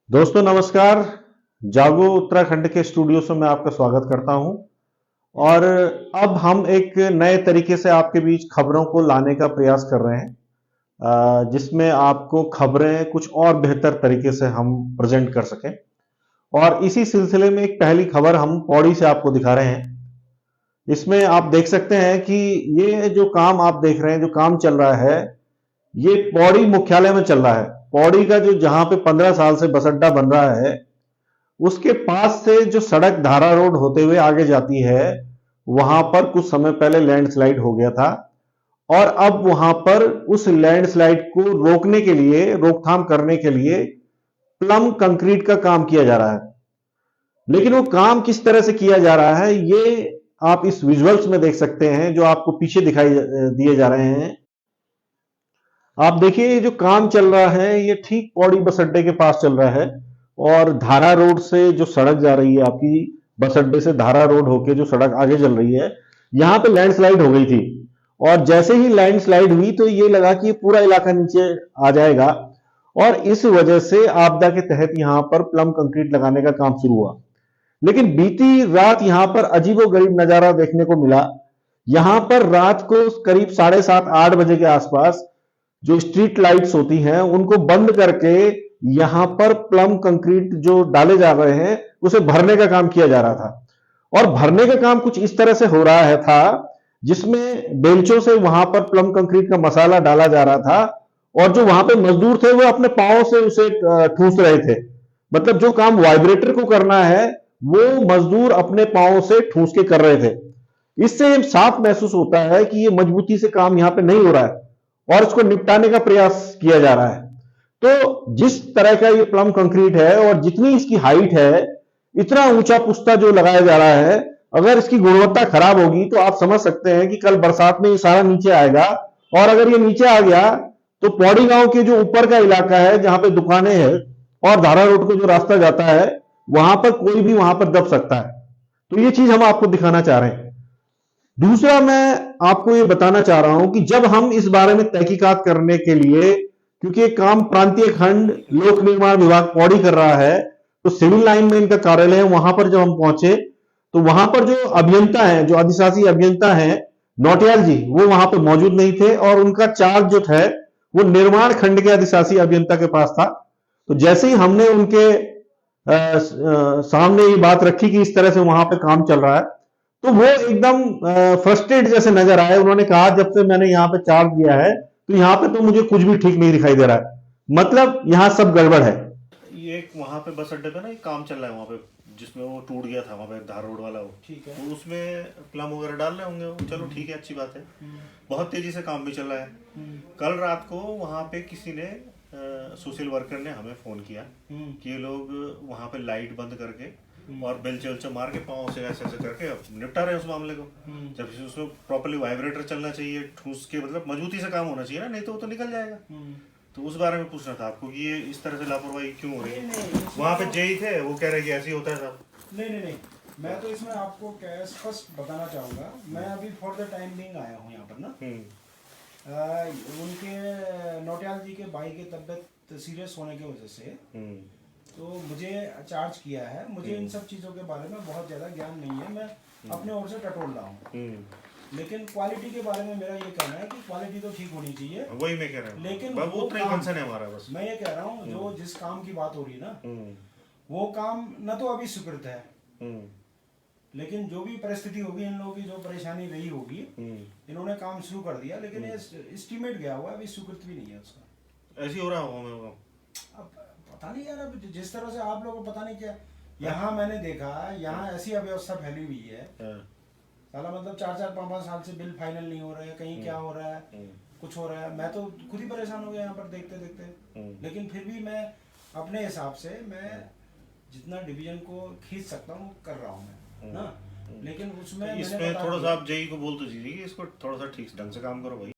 दोस्तों नमस्कार। जागो उत्तराखंड के स्टूडियो से मैं आपका स्वागत करता हूं। और अब हम एक नए तरीके से आपके बीच खबरों को लाने का प्रयास कर रहे हैं, जिसमें आपको खबरें कुछ और बेहतर तरीके से हम प्रेजेंट कर सकें। और इसी सिलसिले में एक पहली खबर हम पौड़ी से आपको दिखा रहे हैं। इसमें आप देख सकते हैं कि ये जो काम आप देख रहे हैं, जो काम चल रहा है, ये पौड़ी मुख्यालय में चल रहा है। पौड़ी का जो जहां पे 15 साल से बस अड्डा बन रहा है, उसके पास से जो सड़क धारा रोड होते हुए आगे जाती है, वहां पर कुछ समय पहले लैंडस्लाइड हो गया था। और अब वहां पर उस लैंडस्लाइड को रोकने के लिए, रोकथाम करने के लिए प्लम कंक्रीट का काम किया जा रहा है। लेकिन वो काम किस तरह से किया जा रहा है, ये आप इस विजुअल्स में देख सकते हैं, जो आपको पीछे दिखाई दिए जा रहे हैं। आप देखिए, ये जो काम चल रहा है, ये ठीक पौड़ी बस अड्डे के पास चल रहा है। और धारा रोड से जो सड़क जा रही है आपकी, बस अड्डे से धारा रोड होके जो सड़क आगे चल रही है, यहां पे लैंडस्लाइड हो गई थी। और जैसे ही लैंडस्लाइड हुई तो ये लगा कि पूरा इलाका नीचे आ जाएगा, और इस वजह से आपदा के तहत यहां पर प्लम कंक्रीट लगाने का काम शुरू हुआ। लेकिन बीती रात यहां पर अजीबोगरीब नजारा देखने को मिला। यहां पर रात को करीब 7:30-8 बजे के आसपास जो स्ट्रीट लाइट्स होती हैं, उनको बंद करके यहां पर प्लम कंक्रीट जो डाले जा रहे हैं, उसे भरने का काम किया जा रहा था। और भरने का काम कुछ इस तरह से हो रहा है था, जिसमें बेंचों से वहां पर प्लम कंक्रीट का मसाला डाला जा रहा था। और जो वहां पे मजदूर थे, वो अपने पांव से उसे ठूस रहे थे। मतलब जो काम वाइब्रेटर को करना है, वो मजदूर अपने पांव से ठूस के कर रहे थे। इससे साफ महसूस होता है कि ये मजबूती से काम यहां पे नहीं हो रहा है और इसको निपटाने का प्रयास किया जा रहा है। तो जिस तरह का ये प्लम कंक्रीट है और जितनी इसकी हाइट है, इतना ऊंचा पुस्ता जो लगाया जा रहा है, अगर इसकी गुणवत्ता खराब होगी तो आप समझ सकते हैं कि कल बरसात में ये सारा नीचे आएगा। और अगर ये नीचे आ गया तो पौड़ी गांव के जो ऊपर का इलाका है, जहां पे दुकानें हैं और धारा रोड को जो रास्ता जाता है, वहां पर कोई भी वहां पर दब सकता है। तो ये चीज हम आपको दिखाना चाह रहे हैं। दूसरा, मैं आपको ये बताना चाह रहा हूं कि जब हम इस बारे में तहकीकात करने के लिए, क्योंकि ये काम प्रांतीय खंड लोक निर्माण विभाग पौड़ी कर रहा है, तो सिविल लाइन में इनका कार्यालय है, वहां पर जब हम पहुंचे तो वहां पर जो अभियंता हैं, जो अधिशासी अभियंता हैं नौटियाल जी, वो वहां पर मौजूद नहीं थे। और उनका चार्ज जो है वो निर्माण खंड के अधिशासी अभियंता के पास था। तो जैसे ही हमने उनके सामने ये बात रखी कि इस तरह से वहां पे काम चल रहा है, तो वो एकदम फ्रस्ट्रेट जैसे नजर आए। उन्होंने कहा, जब से मैंने यहाँ पे चार्ज दिया है तो यहाँ पे तो मुझे कुछ भी ठीक नहीं दिखाई दे रहा है, मतलब यहाँ सब गड़बड़ है। ये एक वहाँ पे बस अड्डे पे ना एक काम चल रहा है वहाँ पे, जिसमें वो टूट गया था वहाँ पे धार रोड वाला वो, ठीक है। तो उसमें प्लम वगैरह डाल रहे होंगे वो। चलो ठीक है, अच्छी बात है। बहुत तेजी से काम भी चल रहा है। कल रात को वहाँ पे किसी ने सोशल वर्कर ने हमें फोन किया कि ये लोग वहाँ पे लाइट बंद करके और बेलचे उलचे मार के पाँव से ऐसे ऐसे करके अब निपटा रहे हैं उस मामले को। जब उसमें प्रॉपर्ली वाइब्रेटर चलना चाहिए, ठूस के मतलब मजबूती से काम होना चाहिए ना, नहीं तो वो तो निकल जाएगा। तो उस बारे में पूछना था आपको कि ये इस तरह से लापरवाही क्यों हो रही है। वहाँ पे जेई थे, वो कह रहे कि ऐसे ही होता है साहब। नहीं, मैं तो इसमें आपको क्या स्पष्ट बताना चाहूँगा। मैं अभी फॉर द टाइम बिंग आया हूँ यहाँ पर ना। उनके नौटियाल जी के भाई की तबीयत सीरियस होने की वजह से तो मुझे चार्ज किया है। मुझे इन सब चीज़ों के बारे में बहुत ज़्यादा ज्ञान नहीं है, मैं अपने ओर से टटोल रहा हूँ। लेकिन क्वालिटी के बारे में मेरा ये कहना है कि क्वालिटी तो ठीक होनी चाहिए। वही मैं कह रहा हूँ, लेकिन वो उतना ही कंसर्न है हमारा बस। मैं ये कह रहा हूँ, जो जिस काम की बात हो रही है ना, वो काम न तो अभी स्वीकृत है, लेकिन जो भी परिस्थिति होगी, इन लोगों की जो परेशानी रही होगी, इन्होंने काम शुरू कर दिया, लेकिन ये एस्टीमेट गया हुआ है, अभी स्वीकृत भी नहीं है उसका। ऐसे ही हो रहा होगा। अब पता नहीं यार, अब जिस तरह से आप लोगों को पता नहीं क्या, यहाँ मैंने देखा, यहाँ ऐसी अव्यवस्था फैली हुई है साला, मतलब 4-5 साल से बिल फाइनल नहीं हो रहे हैं, कहीं क्या हो रहा है, कुछ हो रहा है। मैं तो खुद ही परेशान हो गया यहाँ पर देखते देखते। लेकिन फिर भी मैं अपने हिसाब से मैं जितना डिवीजन को खींच सकता हूँ कर रहा हूँ मैं ना। लेकिन उसमें इसमें थोड़ा सा आप जेई को बोल तो दीजिए कि इसको थोड़ा सा ठीक ढंग से काम करो भाई।